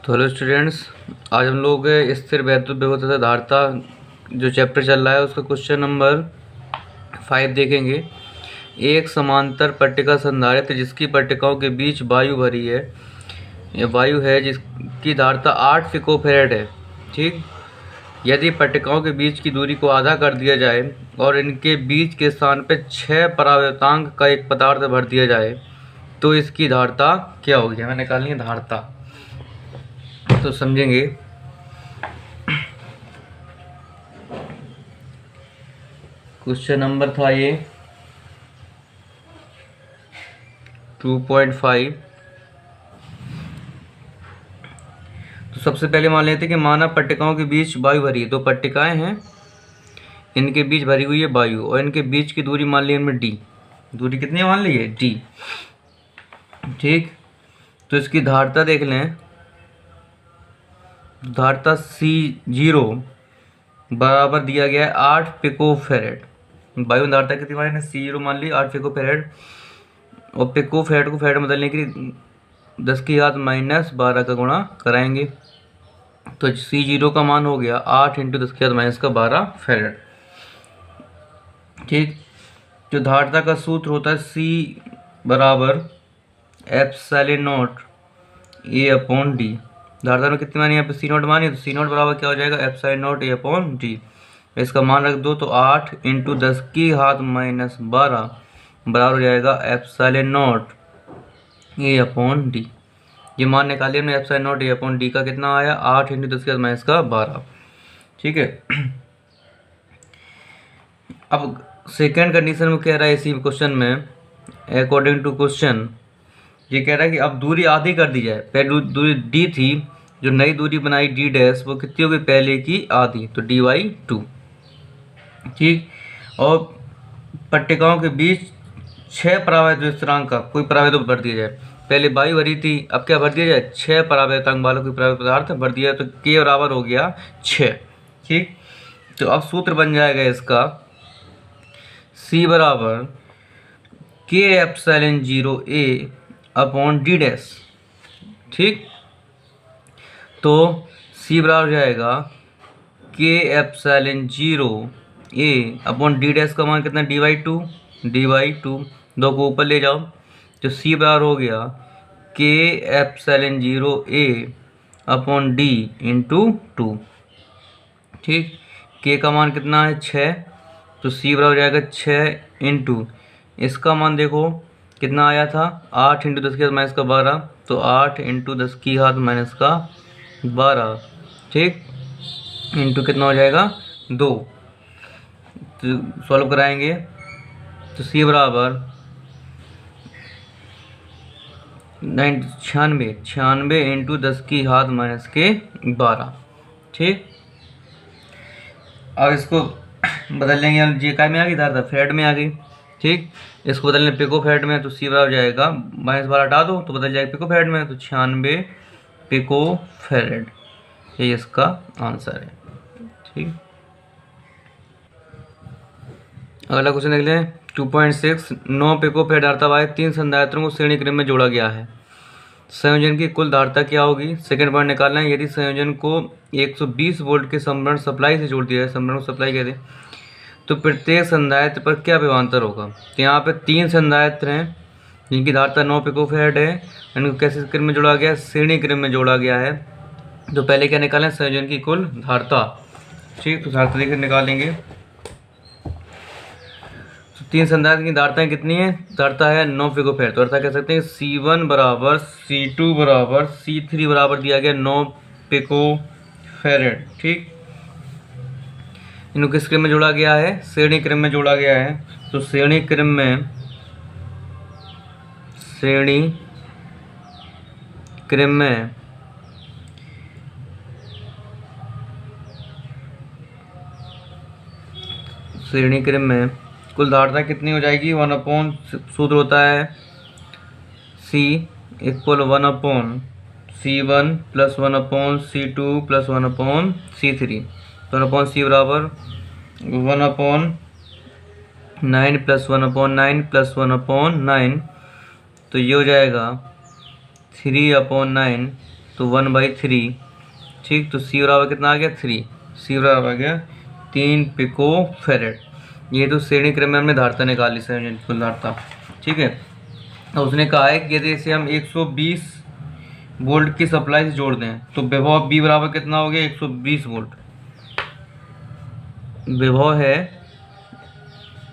तो hello students, आज हम लोग स्थिर वैद्युत विभव तथा धारिता जो चैप्टर चल रहा है उसका क्वेश्चन नंबर 5 देखेंगे। एक समांतर पट्टिका संधारित्र जिसकी पट्टिकाओं के बीच वायु भरी है, यह वायु है जिसकी धारिता 8 पिकोफैरेड है। ठीक, यदि पट्टिकाओं के बीच की दूरी को आधा कर दिया जाए और इनके बीच के स्थान पर 6 परावर्तांक का एक पदार्थ भर दिया जाए तो इसकी धारिता क्या होगी। हमें निकालनी है धारिता, तो समझेंगे। क्वेश्चन नंबर था ये 2.5। तो सबसे पहले मान लेते हैं कि मानव पट्टिकाओं के बीच वायु भरी है। दो पट्टिकाएं हैं, इनके बीच भरी हुई है वायु और इनके बीच की दूरी मान ली हमने डी। दूरी कितनी मान ली है? डी। ठीक, तो इसकी धारिता देख लें। धारिता C0 बराबर दिया गया है 8 पिकोफैरेड। वायु धारिता कितनी मान ली? C0 मान ली 8 पिकोफैरेड, और पिकोफैरेड को फैरेड में बदलने के लिए 10⁻⁻12 का गुणा कराएंगे। तो C0 का मान हो गया 8 × 10⁻12 फैरेड। ठीक, जो धारिता का सूत्र होता है C बराबर ε0 A/d। धारिता में कितनी मानी? यहाँ पे C0 मानी, तो C0 बराबर क्या हो जाएगा? ε0 A/d। इसका मान रख दो तो 8 × 10⁻12 बराबर हो जाएगा ε0 A/d। ये मान निकालिए हमने ε0 A/d का। कितना आया? 8 × 10⁻12। ठीक है। अब सेकेंड कंडीशन में कह रहा है इसी क्वेश्चन में, अकॉर्डिंग टू क्वेश्चन ये कह रहा है कि अब दूरी आधी कर दी जाए। पहले दूरी डी थी, जो नई दूरी बनाई डी डैश, वो कितनी होगी? पहले की आधी, तो dy/2। ठीक, और पट्टिकाओं के बीच 6 परावर्तित स्थिरांक का कोई परावर्त भर दिया जाए। पहले वायु भरी थी, अब क्या भर दिया जाए? 6 परावर्तांक वाला कोई परावर्तित पदार्थ भर दिया, तो k बराबर हो गया 6। ठीक, तो अब सूत्र बन जाएगा इसका C बराबर k ε0A/d डैश। ठीक, तो C बराबर हो जाएगा k ε0A/d डैश का मान कितना? dy/2। दो को ऊपर ले जाओ तो C बराबर हो गया k ε0A/d × 2। ठीक, k का मान कितना है? 6, तो C बराबर हो जाएगा 6 × इसका मान देखो कितना आया था? 8 × 10⁻12, तो 8 × 10⁻12। ठीक, इंटू कितना हो जाएगा? 2। तो सॉल्व कराएंगे तो C बराबर 96 × 10⁻12। ठीक, अब इसको बदल लेंगे हम। जी काय में आ गई धारिता? फैरेड में आ गई। ठीक, इसको बदलने पिको फैरेड में, तो C बराबर हो जाएगा -12 हटा दो तो बदल जाएगा पिको फैरेड में, तो 96 पिको फैरेड। ये इसका आंसर है। ठीक, अगला क्वेश्चन देख लें 2.6। 9 पिकोफैरेड धारिता वाले 3 संधारित्रों को श्रेणी क्रम में जोड़ा गया है। संयोजन की कुल धारिता क्या होगी? सेकंड पॉइंट निकालना है। यदि संयोजन को 120 वोल्ट के संभरण सप्लाई से जोड़ दिया है, संभरण सप्लाई कहते हैं, तो प्रत्येक संधारित्र पर क्या विभवांतर होगा? तो यहाँ पे 3 संधारित्र हैं जिनकी धारिता 9 पिकोफैरेड है। इनको कैसे क्रम में जोड़ा गया है? श्रेणी क्रम में जोड़ा गया है। तो पहले क्या निकालें? संयोजन की कुल धारिता। ठीक, तो धारिता देखकर निकालेंगे। तो 3 संधारित्र की धारिताएं कितनी है? धारिता है 9 पिकोफैरेड, तो अर्थात कह सकते हैं C1 बराबर C2 बराबर C3 बराबर दिया गया 9 पिकोफैरेड। ठीक, इनको किस क्रम में जोड़ा गया है? श्रेणी क्रम में जोड़ा गया है। तो श्रेणी क्रम में कुल धारिता कितनी हो जाएगी? 1/, सूत्र होता है C = 1/C1 + 1/C2 + 1/C3। तो 1/C बराबर 1/9 + 1/9 + 1/9, तो ये हो जाएगा 3/9 तो 1/3। ठीक, तो सी बराबर कितना आ गया 3, सी बराबर आ गया 3 पिको फेरेड। ये तो श्रेणी क्रम में हमने धारता निकाली, कुल धारता। ठीक है, तो उसने कहा है कि यदि इसे हम 120 वोल्ट की सप्लाई से जोड़ दें तो विभव बी बराबर कितना हो गया 120 वोल्ट। विभव है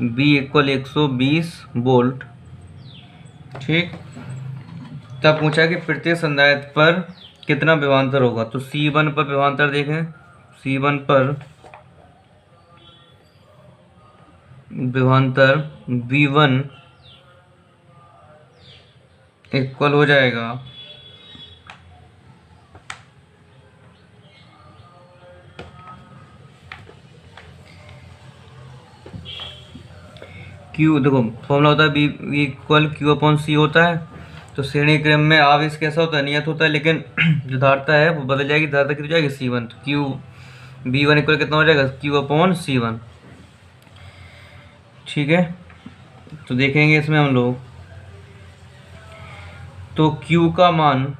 बी इक्वल 120 वोल्ट। ठीक, तब पूछा कि प्रत्येक संधारित्र पर कितना विभवांतर होगा। तो C1 पर विभवांतर देखें, C1 पर विभवांतर V1 इक्वल हो जाएगा Q, देखो फॉर्मूला होता है बी इक्वल Q/C होता है। तो श्रेणी क्रम में आवेश कैसा होता है, नियत होता है, लेकिन जो धारता है वो बदल जाएगी, धारता कितनी हो जाएगी C1। तो Q B1 इक्वल कितना हो जाएगा Q/C1। ठीक है, तो देखेंगे इसमें हम लोग, तो Q का मान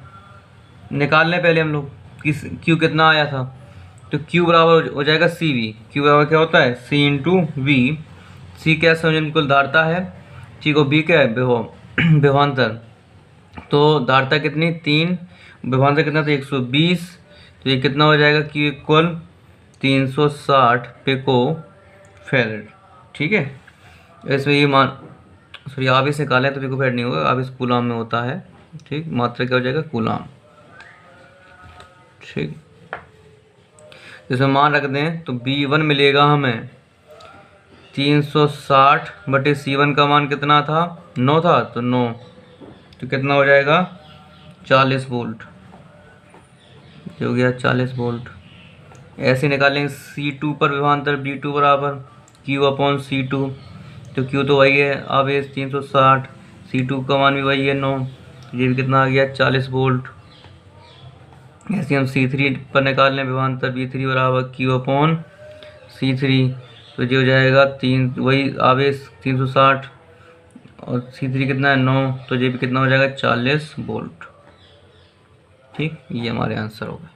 निकाल लें पहले हम लोग, किस Q कितना आया था। तो Q बराबर हो जाएगा CV। Q बराबर क्या होता है C इंटू V। C क्या संयोजन कुल धारता है, ठीक, और B क्या है विभव विभवांतर। तो धारता कितनी 3, विभवांतर कितना था 120। तो ये कितना हो जाएगा Q इक्वल 360 पिको फेरेड। ठीक है, इसमें ये मान सॉरी आवेश निकालें तो पिको फेरेड नहीं होगा, आवेश कूलाम में होता है। ठीक, मात्रा क्या हो जाएगा कूलाम। ठीक, इसमें मान रख दें तो B1 मिलेगा हमें 360 बटे C1 का मान कितना था 9 था, तो 9, तो कितना हो जाएगा 40 वोल्ट। हो गया 40 वोल्ट। ऐसे निकालेंगे C2 पर विभवांतर B2 बराबर Q/C2। तो Q तो वही है आवेश 360, C2 का मान भी वही है 9, ये भी कितना आ गया 40 वोल्ट। ऐसे हम C3 पर निकाल लें विभवांतर B3 बराबर Q/C3। तो ये हो जाएगा 3, वही आवेश 360 और C3 कितना है 9, तो ये भी कितना हो जाएगा 40 वोल्ट। ठीक, ये हमारे आंसर होगा।